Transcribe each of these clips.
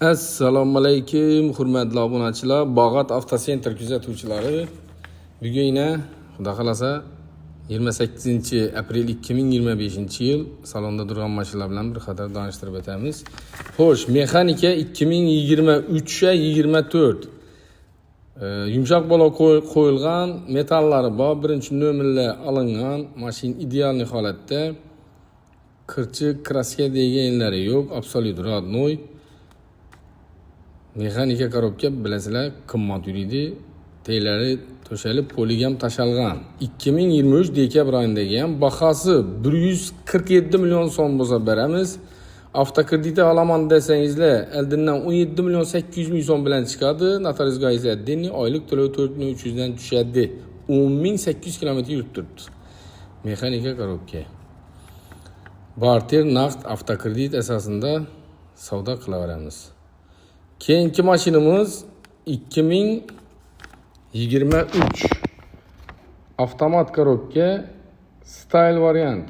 Assalomu alaykum, hurmatli obunachilar, Bog'at avtosentr kuzatuvchilari. Bugun xudo xolasa 28-aprel 2025-yil salonda turgan mashinalar bilan bir qator tanishtirib o'tamiz. Xo'sh, mexanika 2023-24 yumshoq balo qo'yilgan, metallari bor, birinchi nomerlar olingan, mashina ideal holatda. Qirchiq, kraska deganlari yo'q, absolut rodnoy. Mexanika korobka bilasizlar, qimmat yuridi. Teylari to'shalib, poligam tashalgan. 2023 dekabr oyidagi ham bahasi 147 million so'm bo'lsa beramiz. Avtokrediti olaman desangizlar, oldindan 17 million 800 ming so'm bilan chiqadi. Notarius gayzi addini oylik to'lov 4300 dan tushadi. 10800 kilometr yurib turibdi. Mexanika korobka. Barter naqd avtokredit asosida savdo qilaveramiz. Keyingi mashinamiz 2023 avtomat korobka style variant.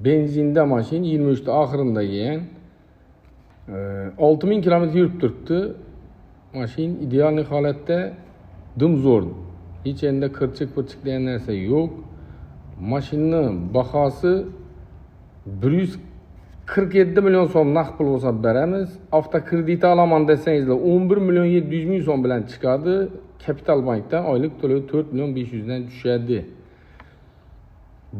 Benzinda mashin 23 oxirida kelgan. 6000 kilometr yurib turibdi. Mashin ideal holatda, dumzo'r. Hech endi qirchiq degan narsa yo'q. Mashinning bahosi 147 million so'm naqd pul bo'lsa beramiz. Avtokrediti olaman desangizlar 11 million 700 ming so'm bilan chiqadi. Kapital bankdan oylik to'lov 4 million 500 dan tushadi.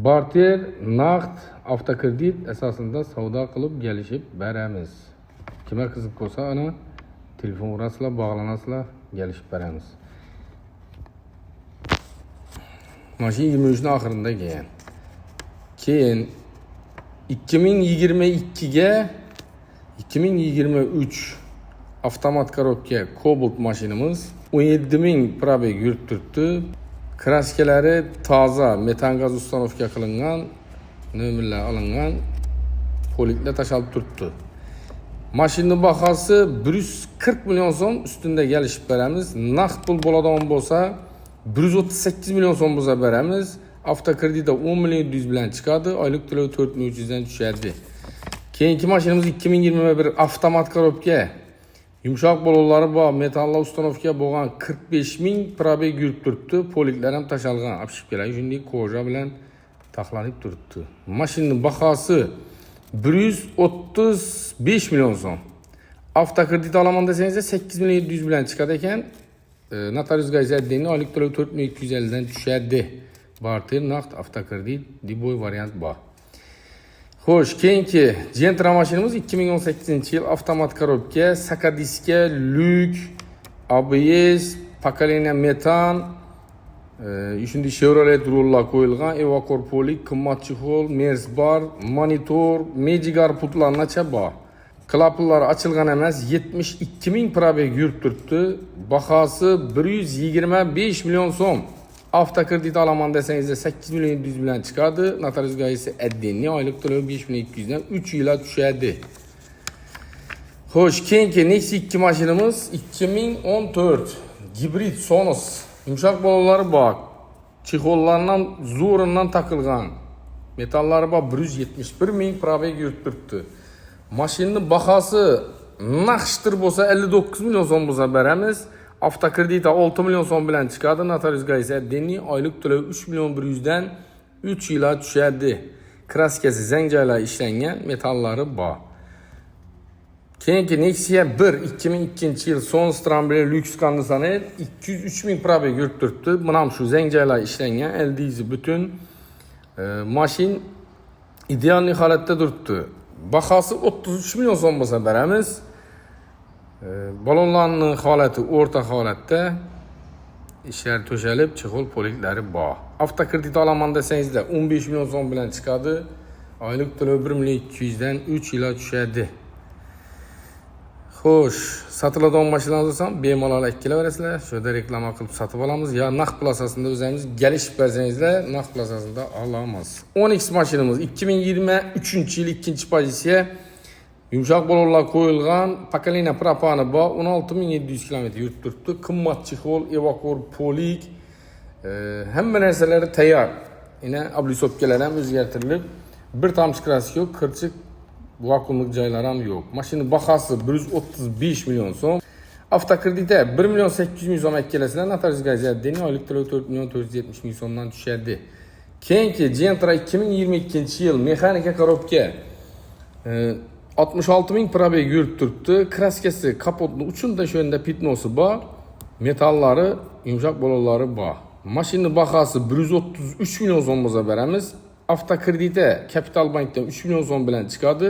Barter naqd avtokredit asosida savdo qilib kelishib beramiz. Kimga qiziq bo'lsa, ana telefon urasizlar, bog'lanasizlar, kelishib beramiz. Mashina 23 oxirida kelgan. Keyin 2023 avtomat korobka Cobalt mashinamiz 17.000 probeg yurib turibdi. Kraskalari toza, metan gaz ustanovka qilingan, nomerlar olingan, poliklar tashalib turibdi. Mashinaning bahosi 140 million so'm ustunda kelishib beramiz. Naqd pul bo'ladigan bo'lsa 138 million so'm bo'lsa beramiz. Avtokreditda 10 million 700 bilan chiqadi. Oylik to'lov 4300 dan tushadi. Keyingi mashinamiz 2021 avtomat korobka. Yumshoq balollari bor, metall ustanovka bo'lgan 45.000 probeg yurib turibdi. Poliklar ham tashalgan, apshipkalar shunday koja bilan taxlanib turibdi. Mashinaning bahosi 135 million so'm. Avtokredit olaman desangiz 8 million 700 bilan chiqadi ekan. Notarius gayzi addini oylik to'lov 4250 dan tushadi. Barter naqd avtokredit diboy variant bor. Xo'sh, keyingi Gentra mashinamiz 2018-yil avtomat korobka, sakadiska, lyuk, ABS, pokoleniya metan, shunday Chevrolet rullar qo'yilgan, evakor polik, qimmat chexol, mers bar, monitor, mejigar putlarnacha bor. Klapanlar ochilgan emas, 72.000 probeg yurib turibdi. Bahosi 125 million so'm. Avtokredit olaman desangizda 8 million 700 bilan chiqadi. Notarius gayzi addini oylik to'lov 5200 dan 3 yilga tushadi. Xo'sh, keyingi Nexia 2 mashinamiz 2014 gibrid Sonos. Yumshoq balollari bor. Chexollardan zo'rindan taqilgan. Metallari bor, 171.000 probeg yurib turibdi. Mashinaning bahosi naqshtir bo'lsa 59 million so'm bo'lsa beramiz. Avtokrediti 6 million so'm bilan chiqadi. Notarius gayzi addini oylik to'lov 3 million 100 dan 3 yilga tushadi. Kraskasi zanjalar ishlangan, metallari bor. Keyingi Nexia 1 2002-yil Sonos Stramble Lux konditsioner 203.000 probeg yurib turibdi. Buni ham shu zanjalar ishlangan, LD'si butun. Mashin ideal holatda turibdi. Bahosi 33 million so'm bo'lsa beramiz. Balonlarning holati o'rta holatda, ishlar to'shalib, chexol poliklari bor. Avtokredit olaman desangizda 15 million so'm bilan chiqadi. Oylik to'lov 1 million 200 dan 3 yilga tushadi. Xo'sh, sotiladigan mashinalar bo'lsa bemalol aytkilaverasizlar. Shunda reklama qilib sotib olamiz. Ya naqd pul asosida o'zingiz kelishib bersangizlar, naqd pul asosida olamiz. 10X mashinamiz 2023-yil 2-pozitsiya. Yumshoq balonlar qo'yilgan, pokoleniya propani bor, 16700 kilometr yurib turibdi. Qimmat chexol, evakor polik, hamma narsalari tayyor. Yana oblisopkalar ham o'zgartirilib, bir tomchi kraska yo'q, qirchiq vakumluk caylaram yok. Maşının bakası 135 milyon so'm. Avtokredite 1 milyon 800 ming so'm kelasilar. Notarius Gazzetta'ning oylik to'lovi 4 milyon 470 ming so'mdan tushadi. Keyingi Gentra 2022-yil mexanika korobka 66 ming probeg yurib turibdi. Kraskasi, kapotni uchunda shu yerda pitnosi bor. Metallari, yumshoq bo'laklari bor. Mashina bahasi 133 milyon so'm bo'lsa beramiz. Avtokredite Kapital Bankdan 3 milyon so'm bilan chiqadi.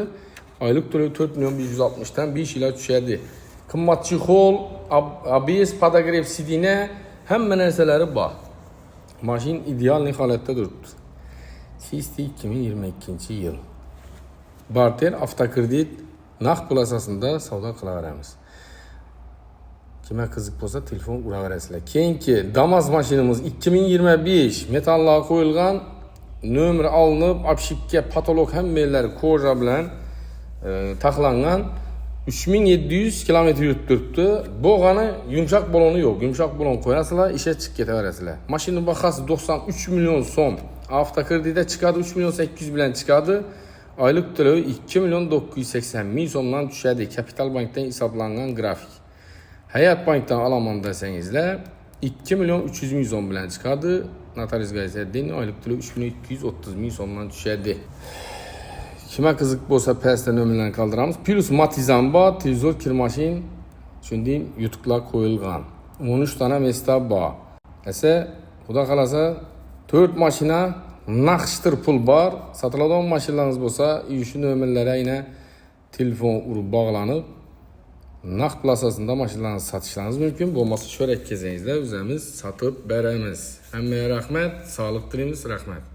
Oylik to'lovi 4 milyon 160 dan 5 yilga tushadi. Qimmat chexol, ABS, podogrev sidina hamma narsalari bor. Mashin ideal holatda turibdi. 2022-yil. Barter avtokredit naqd pul asosida savdo qilaveramiz. Kimga qiziq bo'lsa telefon uraverasizlar. Keyingi Damas mashinamiz 2025 metallar qo'yilgan, nomer olinib, obshipga patolog hammalari koja bilan taxlangan 3700 kilometr yurib turibdi. Bo'g'ani yumshoq baloni yo'q. Yumshoq balon qo'yasizlar, ishga chiqib ketaverasizlar. Mashina bahasi 93 milyon so'm. Avtokreditda chiqadi 3 milyon 800 bilan chiqadi. Oylik to'lovi 2 milyon 980 ming so'mdan tushadi. Kapital Bankdan hisoblangan grafik. Hayat Bankdan olaman desangizlar 2 milyon 300 ming so'm bilan chiqadi. Notarius Gazzetta'ning oylik to'lovi 3 milyon 230 ming so'mdan tushadi. Kimga qiziq bo'lsa pastda nomerlarni qoldiramiz. Plus Matizan bor, televizor, kirmashin, shunday yutuqlar qo'yilgan. 13 dona mesta bor. Esa xudo qalasa 4 mashina naqshtir pul bor. Sotiladigan mashinalarimiz bo'lsa, shu nomerlarga yana telefon urib bog'lanib, naqd pul asosida mashinalarni sotishlaringiz mumkin. Bo'lmasa sho'rak kelsangizlar, o'zimiz sotib beramiz. Hammaga rahmat, sog'lik tilaymiz, rahmat.